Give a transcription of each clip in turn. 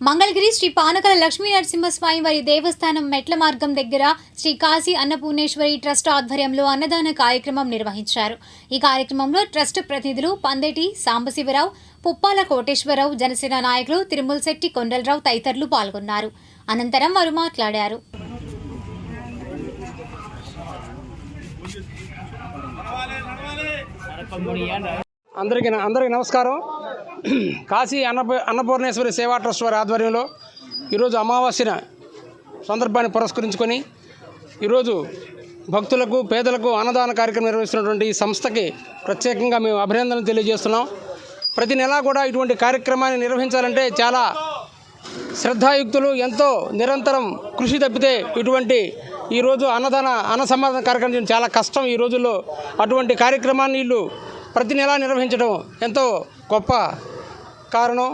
మంగళగిరి శ్రీ పానకల లక్ష్మీ నరసింహస్వామి వారి దేవస్థానం మెట్ల మార్గం దగ్గర శ్రీ కాశీ అన్నపూర్ణేశ్వరి ట్రస్ట్ ఆధ్వర్యంలో అన్నదాన కార్యక్రమం నిర్వహించారు. ఈ కార్యక్రమంలో ట్రస్ట్ ప్రతినిధులు పందేటి సాంబశివరావు, పుప్పాల కోటేశ్వరరావు, జనసేన నాయకులు తిరుమలశెట్టి కొండలరావు తదితరులు పాల్గొన్నారు. అనంతరం వారు మాట్లాడారు. అందరికీ నమస్కారం. కాశీ అన్నపూర్ణేశ్వరి సేవా ట్రస్ట్ వారి ఆధ్వర్యంలో ఈరోజు అమావాస్య సందర్భాన్ని పురస్కరించుకొని ఈరోజు భక్తులకు పేదలకు అన్నదాన కార్యక్రమం నిర్వహిస్తున్నటువంటి ఈ సంస్థకి ప్రత్యేకంగా మేము అభినందనలు తెలియజేస్తున్నాం. ప్రతి నెలా కూడా ఇటువంటి కార్యక్రమాన్ని నిర్వహించాలంటే చాలా శ్రద్ధాయుక్తులు ఎంతో నిరంతరం కృషి తప్పితే ఇటువంటి ఈరోజు అన్న సమాధాన కార్యక్రమం చాలా కష్టం. ఈ రోజుల్లో అటువంటి కార్యక్రమాన్ని వీళ్ళు ప్రతి నెలా నిర్వహించడం ఎంతో గొప్ప కారణం.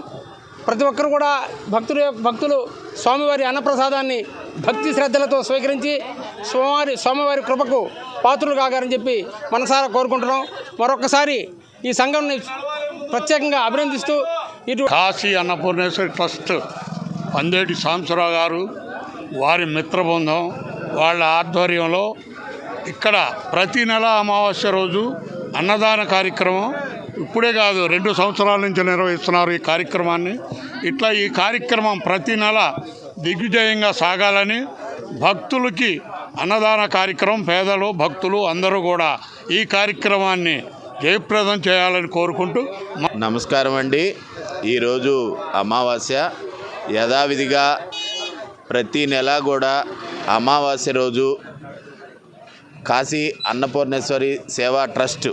ప్రతి ఒక్కరు కూడా భక్తులు స్వామివారి అన్నప్రసాదాన్ని భక్తి శ్రద్ధలతో స్వీకరించి స్వామివారి కృపకు పాత్రులు కాగారని చెప్పి మనసారా కోరుకుంటున్నాం. మరొకసారి ఈ సంఘంని ప్రత్యేకంగా అభినందిస్తూ ఇటు కాశీ అన్నపూర్ణేశ్వరి ట్రస్ట్ పందేటి సాంబశివరావు గారు వారి మిత్రబృందం వాళ్ళ ఆధ్వర్యంలో ఇక్కడ ప్రతి నెల అమావాస్య రోజు అన్నదాన కార్యక్రమం ఇప్పుడే కాదు 2 సంవత్సరాల నుంచి నిర్వహిస్తున్నారు ఈ కార్యక్రమాన్ని. ఇట్లా ఈ కార్యక్రమం ప్రతి నెల దిగ్విజయంగా సాగాలని భక్తులకి అన్నదాన కార్యక్రమం పేదలు భక్తులు అందరూ కూడా ఈ కార్యక్రమాన్ని జయప్రదం చేయాలని కోరుకుంటూ నమస్కారం అండి. ఈరోజు అమావాస్య. యథావిధిగా ప్రతి నెల కూడా అమావాస్య రోజు కాశీ అన్నపూర్ణేశ్వరి సేవా ట్రస్ట్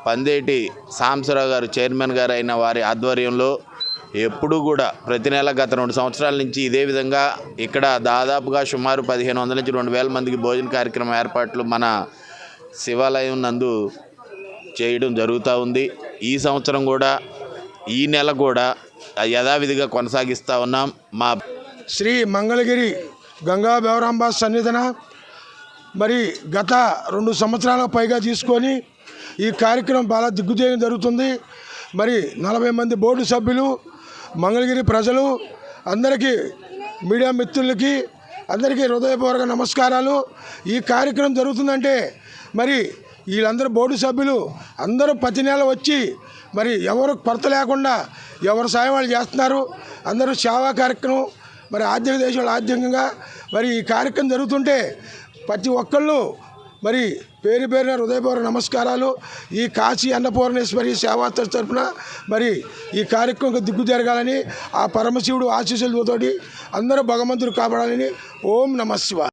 పందేటి సాంబశివరావు గారు చైర్మన్ గారు అయిన వారి ఆధ్వర్యంలో ఎప్పుడూ కూడా ప్రతి నెల గత 2 సంవత్సరాల నుంచి ఇదే విధంగా ఇక్కడ దాదాపుగా సుమారు 1500 నుంచి 2000 మందికి భోజన కార్యక్రమం ఏర్పాట్లు మన శివాలయం నందు చేయడం జరుగుతూ ఉంది. ఈ సంవత్సరం కూడా ఈ నెల కూడా యథావిధిగా కొనసాగిస్తూ ఉన్నాం. మా శ్రీ మంగళగిరి గంగా బేవరాంబ సన్నిధిన మరి గత 2 సంవత్సరాలకు పైగా తీసుకొని ఈ కార్యక్రమం బాగా దిగ్విజయం జరుగుతుంది. మరి 40 మంది బోర్డు సభ్యులు, మంగళగిరి ప్రజలు అందరికీ, మీడియా మిత్రులకి అందరికీ హృదయపూర్వక నమస్కారాలు. ఈ కార్యక్రమం జరుగుతుందంటే మరి వీళ్ళందరూ బోర్డు సభ్యులు అందరూ ప్రతి నెల వచ్చి మరి ఎవరు కొరత లేకుండా ఎవరు సాయం వాళ్ళు చేస్తున్నారు. అందరూ సేవా కార్యక్రమం మరి ఆర్థిక దేశాలు ఆర్థికంగా మరి ఈ కార్యక్రమం జరుగుతుంటే ప్రతి ఒక్కళ్ళు మరి పేరున హృదయపూర్వక నమస్కారాలు. ఈ కాశీ అన్నపూర్ణేశ్వరి సేవా ట్రస్ట్ తరఫున మరి ఈ కార్యక్రమం దిగ్గు జరగాలని ఆ పరమశివుడు ఆశీస్సులతోటి అందరూ భగవంతుడు కాపాడాలని ఓం నమః శివాయ.